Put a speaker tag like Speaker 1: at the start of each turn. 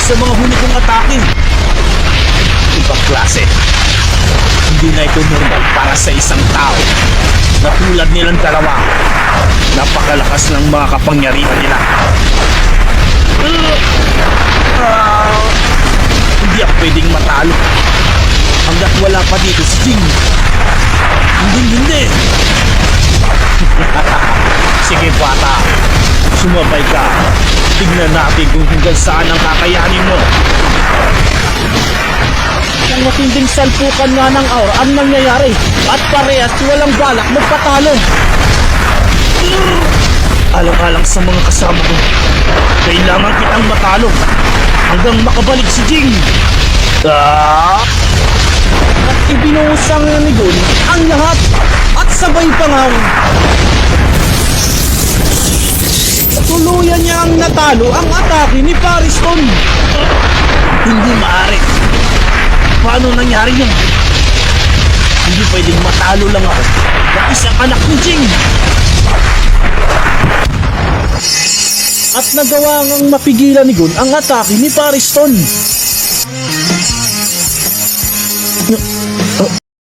Speaker 1: sa mga huli kong atake. Ibang klase. Hindi na ito normal para sa isang tao na tulad nilang dalawa. Napakalakas ng mga kapangyarihan nila. Hindi ako pwedeng matalo hanggat wala pa dito si Jing. Hindi. Sige bata, sumabay ka. Tignan natin kung hanggang saan ang kakayanin mo. Ang matinding salpukan nga ng aura ang nangyayari at parehas walang balak magpatalo. Alang-alang sa mga kasama ko, kailangan kitang matalo hanggang makabalik si Jing. At ibinuhusang ni Gun ang lahat at sabay pangaw. Tuluyan niya ang natalo ang atake ni Pariston. Hindi maaari. Paano nangyari yun? Hindi pwedeng matalo lang ako ng isang anak ni Jing. At nagawa ngang mapigilan ni Gun ang atake ni Pariston.